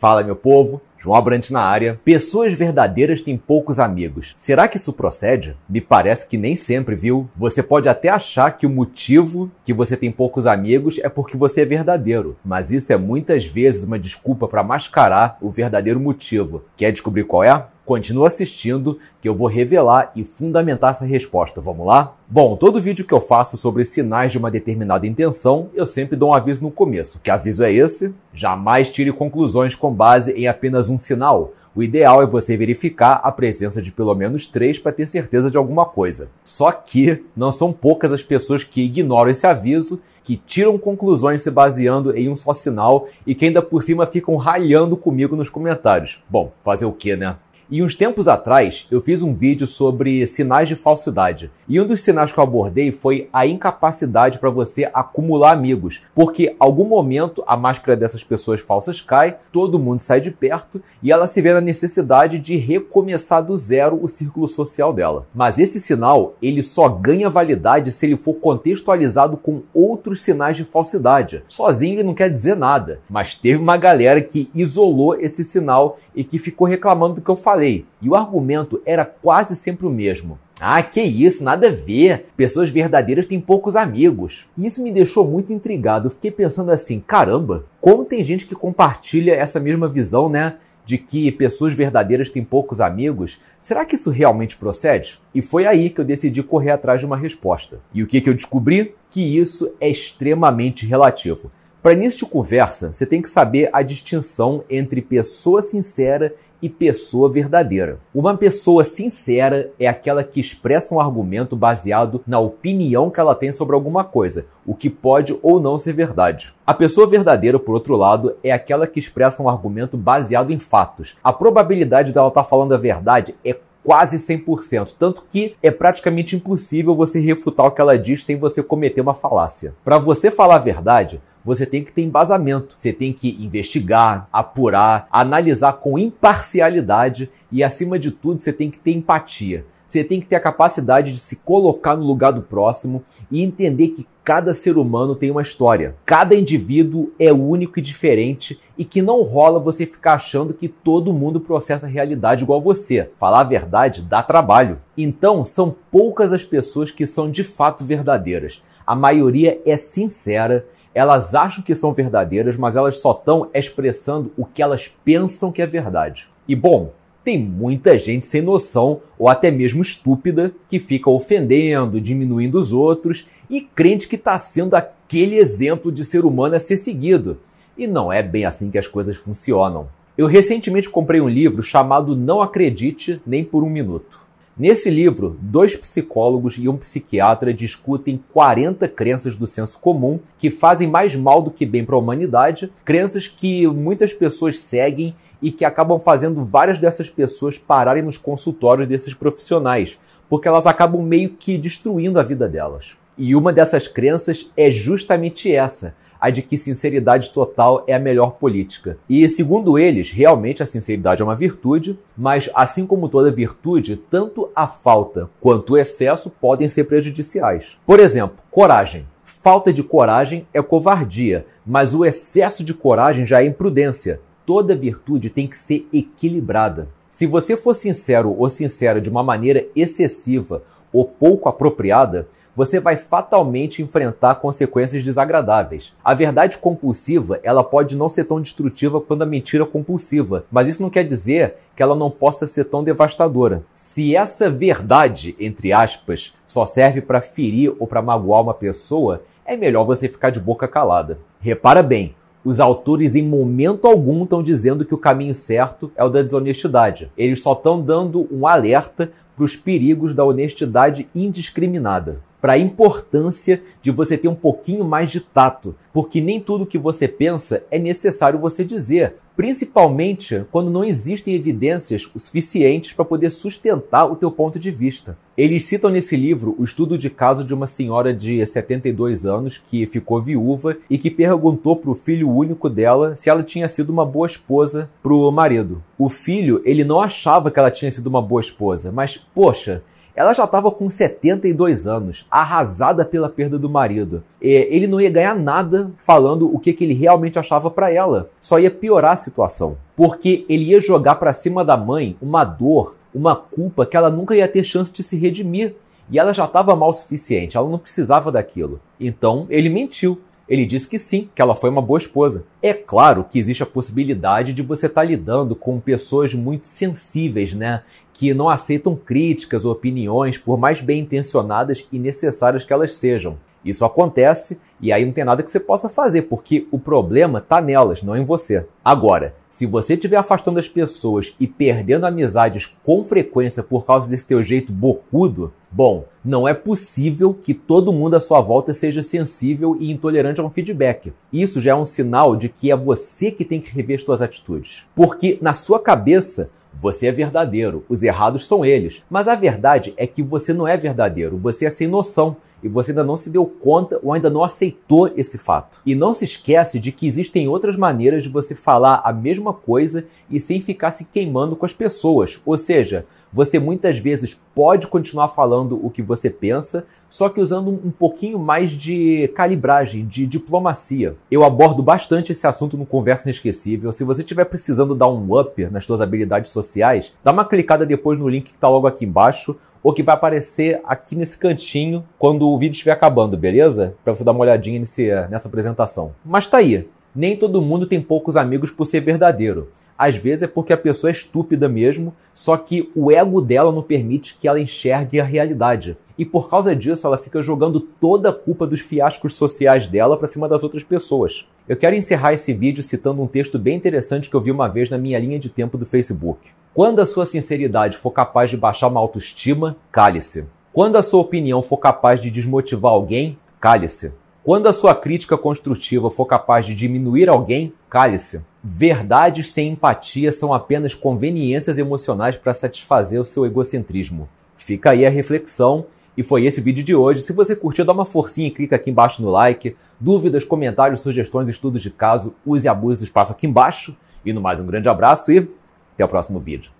Fala, meu povo, João Abrantes na área. Pessoas verdadeiras têm poucos amigos. Será que isso procede? Me parece que nem sempre, viu? Você pode até achar que o motivo que você tem poucos amigos é porque você é verdadeiro, mas isso é muitas vezes uma desculpa para mascarar o verdadeiro motivo. Quer descobrir qual é? Continua assistindo que eu vou revelar e fundamentar essa resposta. Vamos lá? Bom, todo vídeo que eu faço sobre sinais de uma determinada intenção, eu sempre dou um aviso no começo. Que aviso é esse? Jamais tire conclusões com base em apenas um sinal. O ideal é você verificar a presença de pelo menos 3 para ter certeza de alguma coisa. Só que não são poucas as pessoas que ignoram esse aviso, que tiram conclusões se baseando em um só sinal e que ainda por cima ficam ralhando comigo nos comentários. Bom, fazer o quê, né? E uns tempos atrás, eu fiz um vídeo sobre sinais de falsidade. E um dos sinais que eu abordei foi a incapacidade para você acumular amigos. Porque, em algum momento, a máscara dessas pessoas falsas cai, todo mundo sai de perto e ela se vê na necessidade de recomeçar do zero o círculo social dela. Mas esse sinal, ele só ganha validade se ele for contextualizado com outros sinais de falsidade. Sozinho ele não quer dizer nada. Mas teve uma galera que isolou esse sinal e que ficou reclamando do que eu falei. E o argumento era quase sempre o mesmo. Ah, que isso, nada a ver. Pessoas verdadeiras têm poucos amigos. E isso me deixou muito intrigado. Eu fiquei pensando assim, caramba, como tem gente que compartilha essa mesma visão, né? De que pessoas verdadeiras têm poucos amigos. Será que isso realmente procede? E foi aí que eu decidi correr atrás de uma resposta. E o que eu descobri? Que isso é extremamente relativo. Para início de conversa, você tem que saber a distinção entre pessoa sincera e pessoa verdadeira. Uma pessoa sincera é aquela que expressa um argumento baseado na opinião que ela tem sobre alguma coisa, o que pode ou não ser verdade. A pessoa verdadeira, por outro lado, é aquela que expressa um argumento baseado em fatos. A probabilidade dela estar falando a verdade é quase 100%, tanto que é praticamente impossível você refutar o que ela diz sem você cometer uma falácia. Para você falar a verdade, você tem que ter embasamento, você tem que investigar, apurar, analisar com imparcialidade e, acima de tudo, você tem que ter empatia. Você tem que ter a capacidade de se colocar no lugar do próximo e entender que cada ser humano tem uma história. Cada indivíduo é único e diferente e que não rola você ficar achando que todo mundo processa a realidade igual você. Falar a verdade dá trabalho. Então, são poucas as pessoas que são de fato verdadeiras. A maioria é sincera. Elas acham que são verdadeiras, mas elas só estão expressando o que elas pensam que é verdade. E bom, tem muita gente sem noção ou até mesmo estúpida que fica ofendendo, diminuindo os outros e crente que está sendo aquele exemplo de ser humano a ser seguido. E não é bem assim que as coisas funcionam. Eu recentemente comprei um livro chamado Não Acredite Nem por um Minuto. Nesse livro, 2 psicólogos e um psiquiatra discutem 40 crenças do senso comum que fazem mais mal do que bem para a humanidade, crenças que muitas pessoas seguem e que acabam fazendo várias dessas pessoas pararem nos consultórios desses profissionais, porque elas acabam meio que destruindo a vida delas. E uma dessas crenças é justamente essa, a de que sinceridade total é a melhor política. E, segundo eles, realmente a sinceridade é uma virtude, mas, assim como toda virtude, tanto a falta quanto o excesso podem ser prejudiciais. Por exemplo, coragem. Falta de coragem é covardia, mas o excesso de coragem já é imprudência. Toda virtude tem que ser equilibrada. Se você for sincero ou sincera de uma maneira excessiva ou pouco apropriada, você vai fatalmente enfrentar consequências desagradáveis. A verdade compulsiva, ela pode não ser tão destrutiva quanto a mentira compulsiva, mas isso não quer dizer que ela não possa ser tão devastadora. Se essa verdade, entre aspas, só serve para ferir ou para magoar uma pessoa, é melhor você ficar de boca calada. Repara bem, os autores em momento algum estão dizendo que o caminho certo é o da desonestidade. Eles só estão dando um alerta para os perigos da honestidade indiscriminada, para a importância de você ter um pouquinho mais de tato, porque nem tudo que você pensa é necessário você dizer, principalmente quando não existem evidências o suficientes para poder sustentar o teu ponto de vista. Eles citam nesse livro o estudo de caso de uma senhora de 72 anos que ficou viúva e que perguntou para o filho único dela se ela tinha sido uma boa esposa para o marido. O filho, ele não achava que ela tinha sido uma boa esposa, mas, poxa, Ela já estava com 72 anos, arrasada pela perda do marido. Ele não ia ganhar nada falando o que ele realmente achava para ela. Só ia piorar a situação. Porque ele ia jogar para cima da mãe uma dor, uma culpa que ela nunca ia ter chance de se redimir. E ela já estava mal o suficiente, ela não precisava daquilo. Então, ele mentiu. Ele disse que sim, que ela foi uma boa esposa. É claro que existe a possibilidade de você estar lidando com pessoas muito sensíveis, né? Que não aceitam críticas ou opiniões, por mais bem intencionadas e necessárias que elas sejam. Isso acontece e aí não tem nada que você possa fazer, porque o problema está nelas, não em você. Agora, se você estiver afastando as pessoas e perdendo amizades com frequência por causa desse teu jeito bocudo, bom, não é possível que todo mundo à sua volta seja sensível e intolerante a um feedback. Isso já é um sinal de que é você que tem que rever as suas atitudes. Porque na sua cabeça, você é verdadeiro, os errados são eles. Mas a verdade é que você não é verdadeiro, você é sem noção. E você ainda não se deu conta ou ainda não aceitou esse fato. E não se esquece de que existem outras maneiras de você falar a mesma coisa e sem ficar se queimando com as pessoas. Ou seja, você muitas vezes pode continuar falando o que você pensa, só que usando um pouquinho mais de calibragem, de diplomacia. Eu abordo bastante esse assunto no Conversa Inesquecível. Se você estiver precisando dar um up nas suas habilidades sociais, dá uma clicada depois no link que está logo aqui embaixo, ou que vai aparecer aqui nesse cantinho quando o vídeo estiver acabando, beleza? Para você dar uma olhadinha nessa apresentação. Mas tá aí, nem todo mundo tem poucos amigos por ser verdadeiro. Às vezes é porque a pessoa é estúpida mesmo, só que o ego dela não permite que ela enxergue a realidade. E por causa disso ela fica jogando toda a culpa dos fiascos sociais dela para cima das outras pessoas. Eu quero encerrar esse vídeo citando um texto bem interessante que eu vi uma vez na minha linha de tempo do Facebook. Quando a sua sinceridade for capaz de baixar uma autoestima, cale-se. Quando a sua opinião for capaz de desmotivar alguém, cale-se. Quando a sua crítica construtiva for capaz de diminuir alguém, cale-se. Verdades sem empatia são apenas conveniências emocionais para satisfazer o seu egocentrismo. Fica aí a reflexão. E foi esse vídeo de hoje. Se você curtiu, dá uma forcinha e clica aqui embaixo no like. Dúvidas, comentários, sugestões, estudos de caso, use e abuse do espaço aqui embaixo. E no mais, um grande abraço e até o próximo vídeo.